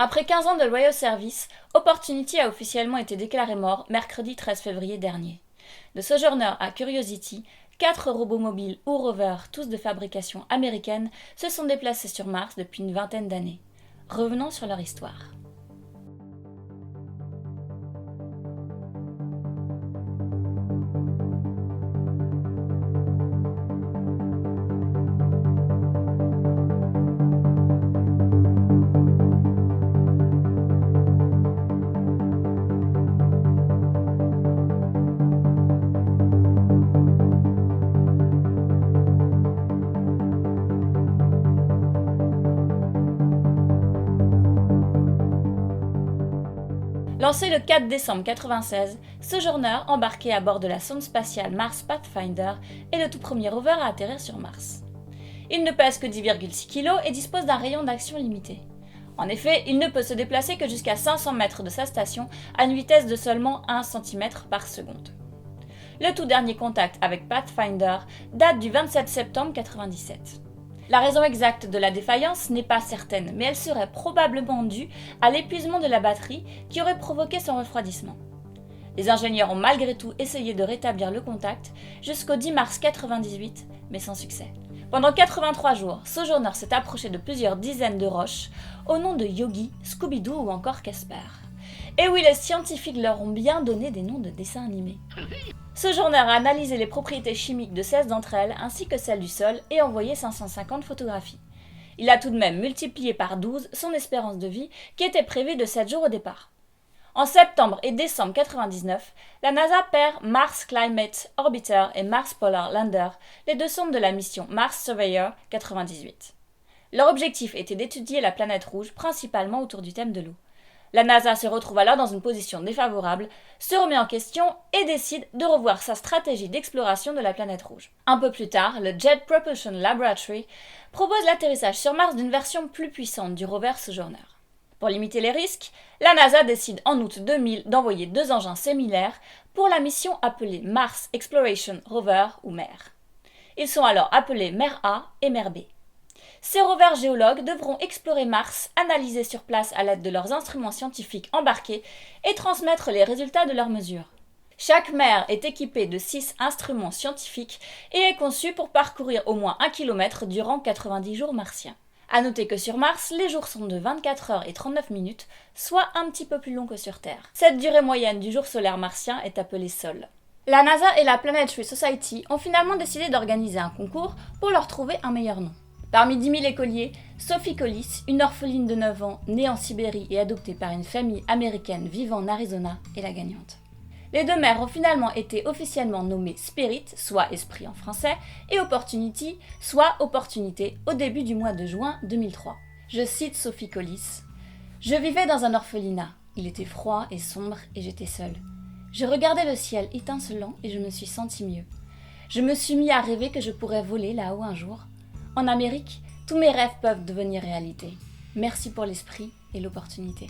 Après 15 ans de loyal service, Opportunity a officiellement été déclaré mort mercredi 13 février dernier. De Sojourner à Curiosity, 4 robots mobiles ou rovers, tous de fabrication américaine, se sont déplacés sur Mars depuis une vingtaine d'années. Revenons sur leur histoire. Lancé le 4 décembre 1996, Sojourner, embarqué à bord de la sonde spatiale Mars Pathfinder, est le tout premier rover à atterrir sur Mars. Il ne pèse que 10,6 kg et dispose d'un rayon d'action limité. En effet, il ne peut se déplacer que jusqu'à 500 mètres de sa station à une vitesse de seulement 1 cm par seconde. Le tout dernier contact avec Pathfinder date du 27 septembre 1997. La raison exacte de la défaillance n'est pas certaine, mais elle serait probablement due à l'épuisement de la batterie qui aurait provoqué son refroidissement. Les ingénieurs ont malgré tout essayé de rétablir le contact jusqu'au 10 mars 1998, mais sans succès. Pendant 83 jours, Sojourner s'est approché de plusieurs dizaines de roches au nom de Yogi, Scooby-Doo ou encore Casper. Et oui, les scientifiques leur ont bien donné des noms de dessins animés. Sojourner a analysé les propriétés chimiques de 16 d'entre elles ainsi que celles du sol et envoyé 550 photographies. Il a tout de même multiplié par 12 son espérance de vie qui était prévue de 7 jours au départ. En septembre et décembre 1999, la NASA perd Mars Climate Orbiter et Mars Polar Lander, les deux sondes de la mission Mars Surveyor 98. Leur objectif était d'étudier la planète rouge, principalement autour du thème de l'eau. La NASA se retrouve alors dans une position défavorable, se remet en question et décide de revoir sa stratégie d'exploration de la planète rouge. Un peu plus tard, le Jet Propulsion Laboratory propose l'atterrissage sur Mars d'une version plus puissante du rover Sojourner. Pour limiter les risques, la NASA décide en août 2000 d'envoyer 2 engins similaires pour la mission appelée Mars Exploration Rover ou MER. Ils sont alors appelés MER A et MER B. Ces rovers géologues devront explorer Mars, analyser sur place à l'aide de leurs instruments scientifiques embarqués et transmettre les résultats de leurs mesures. Chaque MER est équipé de 6 instruments scientifiques et est conçu pour parcourir au moins 1 km durant 90 jours martiens. A noter que sur Mars, les jours sont de 24 heures et 39 minutes, soit un petit peu plus longs que sur Terre. Cette durée moyenne du jour solaire martien est appelée sol. La NASA et la Planetary Society ont finalement décidé d'organiser un concours pour leur trouver un meilleur nom. Parmi 10 000 écoliers, Sophie Collis, une orpheline de 9 ans, née en Sibérie et adoptée par une famille américaine vivant en Arizona, est la gagnante. Les deux mères ont finalement été officiellement nommées Spirit, soit esprit en français, et Opportunity, soit opportunité, au début du mois de juin 2003. Je cite Sophie Collis. « Je vivais dans un orphelinat. Il était froid et sombre et j'étais seule. Je regardais le ciel étincelant et je me suis sentie mieux. Je me suis mis à rêver que je pourrais voler là-haut un jour. En Amérique, tous mes rêves peuvent devenir réalité. Merci pour l'esprit et l'opportunité. »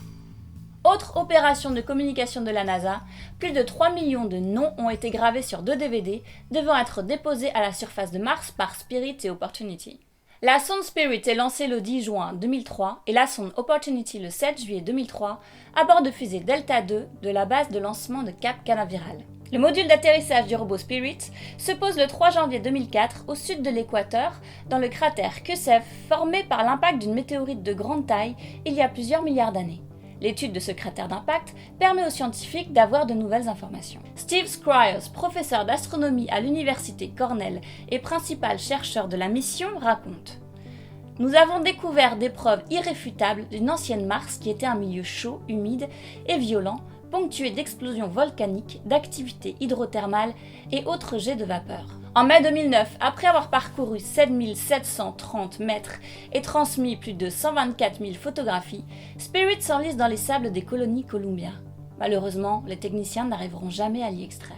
Autre opération de communication de la NASA, plus de 3 millions de noms ont été gravés sur 2 DVD devant être déposés à la surface de Mars par Spirit et Opportunity. La sonde Spirit est lancée le 10 juin 2003 et la sonde Opportunity le 7 juillet 2003 à bord de fusée Delta II de la base de lancement de Cap Canaveral. Le module d'atterrissage du robot Spirit se pose le 3 janvier 2004 au sud de l'équateur, dans le cratère Ksev, formé par l'impact d'une météorite de grande taille il y a plusieurs milliards d'années. L'étude de ce cratère d'impact permet aux scientifiques d'avoir de nouvelles informations. Steve Squyres, professeur d'astronomie à l'université Cornell et principal chercheur de la mission, raconte « Nous avons découvert des preuves irréfutables d'une ancienne Mars qui était un milieu chaud, humide et violent, ponctué d'explosions volcaniques, d'activités hydrothermales et autres jets de vapeur. En mai 2009, après avoir parcouru 7730 mètres et transmis plus de 124 000 photographies, Spirit s'enlise dans les sables des colonies Columbia. Malheureusement, les techniciens n'arriveront jamais à l'y extraire.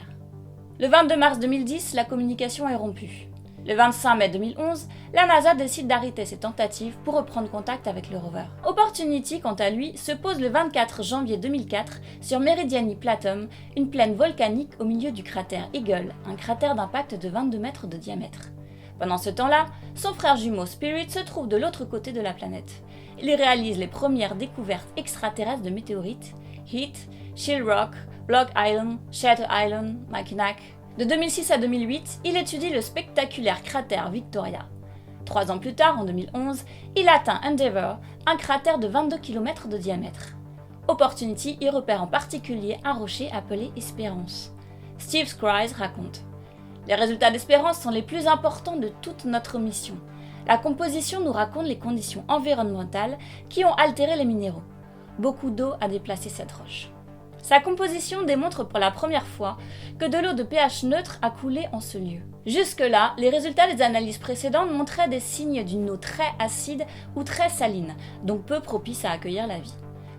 Le 22 mars 2010, la communication est rompue. Le 25 mai 2011, la NASA décide d'arrêter ses tentatives pour reprendre contact avec le rover. Opportunity, quant à lui, se pose le 24 janvier 2004 sur Meridiani Platum, une plaine volcanique au milieu du cratère Eagle, un cratère d'impact de 22 mètres de diamètre. Pendant ce temps-là, son frère jumeau Spirit se trouve de l'autre côté de la planète. il réalise les premières découvertes extraterrestres de météorites, Heat, Shield Rock, Block Island, Shatter Island, Mackinac. De 2006 à 2008, il étudie le spectaculaire cratère Victoria. 3 ans plus tard, en 2011, il atteint Endeavour, un cratère de 22 km de diamètre. Opportunity y repère en particulier un rocher appelé Espérance. Steve Scries raconte: les résultats d'Espérance sont les plus importants de toute notre mission. La composition nous raconte les conditions environnementales qui ont altéré les minéraux. Beaucoup d'eau a déplacé cette roche. Sa composition démontre pour la première fois que de l'eau de pH neutre a coulé en ce lieu. Jusque-là, les résultats des analyses précédentes montraient des signes d'une eau très acide ou très saline, donc peu propice à accueillir la vie.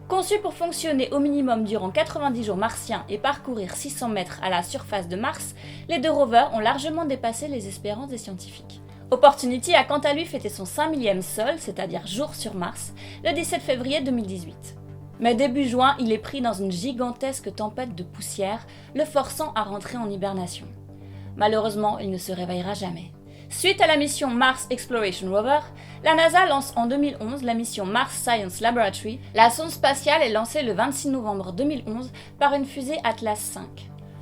Conçu pour fonctionner au minimum durant 90 jours martiens et parcourir 600 mètres à la surface de Mars, les 2 rovers ont largement dépassé les espérances des scientifiques. Opportunity a quant à lui fêté son 5 millième sol, c'est-à-dire jour sur Mars, le 17 février 2018. Mais début juin, il est pris dans une gigantesque tempête de poussière, le forçant à rentrer en hibernation. Malheureusement, il ne se réveillera jamais. Suite à la mission Mars Exploration Rover, la NASA lance en 2011 la mission Mars Science Laboratory. La sonde spatiale est lancée le 26 novembre 2011 par une fusée Atlas V.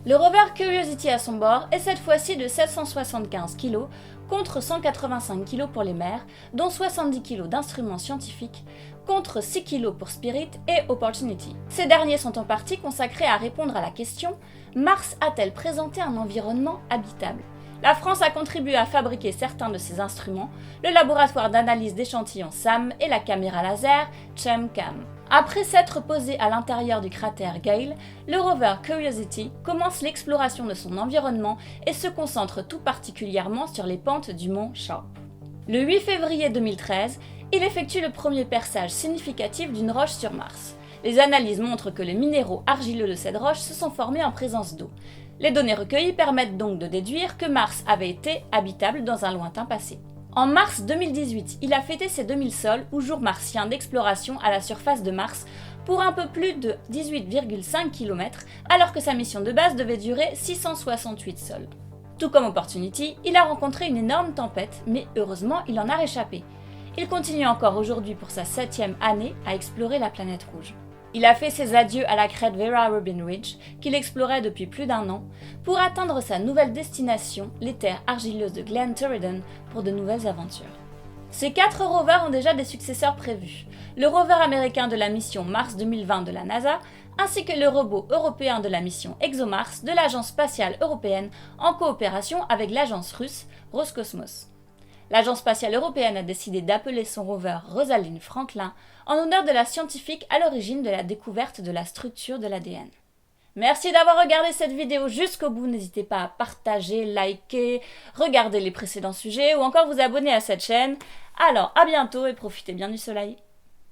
Le rover Curiosity à son bord est cette fois-ci de 775 kg contre 185 kg pour les mers, dont 70 kg d'instruments scientifiques, contre 6 kg pour Spirit et Opportunity. Ces derniers sont en partie consacrés à répondre à la question: Mars a-t-elle présenté un environnement habitable? La France a contribué à fabriquer certains de ces instruments, le laboratoire d'analyse d'échantillons SAM et la caméra laser ChemCam. Après s'être posé à l'intérieur du cratère Gale, le rover Curiosity commence l'exploration de son environnement et se concentre tout particulièrement sur les pentes du mont Sharp. Le 8 février 2013, il effectue le premier perçage significatif d'une roche sur Mars. Les analyses montrent que les minéraux argileux de cette roche se sont formés en présence d'eau. Les données recueillies permettent donc de déduire que Mars avait été habitable dans un lointain passé. En mars 2018, il a fêté ses 2000 sols ou jours martiens d'exploration à la surface de Mars pour un peu plus de 18,5 km, alors que sa mission de base devait durer 668 sols. Tout comme Opportunity, il a rencontré une énorme tempête, mais heureusement, il en a réchappé. Il continue encore aujourd'hui pour sa 7e année à explorer la planète rouge. Il a fait ses adieux à la crête Vera Rubin Ridge, qu'il explorait depuis plus d'1 an, pour atteindre sa nouvelle destination, les terres argileuses de Glen Turridan, pour de nouvelles aventures. Ces 4 rovers ont déjà des successeurs prévus, le rover américain de la mission Mars 2020 de la NASA, ainsi que le robot européen de la mission ExoMars de l'Agence spatiale européenne en coopération avec l'agence russe Roscosmos. L'Agence spatiale européenne a décidé d'appeler son rover Rosalind Franklin en honneur de la scientifique à l'origine de la découverte de la structure de l'ADN. Merci d'avoir regardé cette vidéo jusqu'au bout, n'hésitez pas à partager, liker, regarder les précédents sujets ou encore vous abonner à cette chaîne. Alors à bientôt et profitez bien du soleil.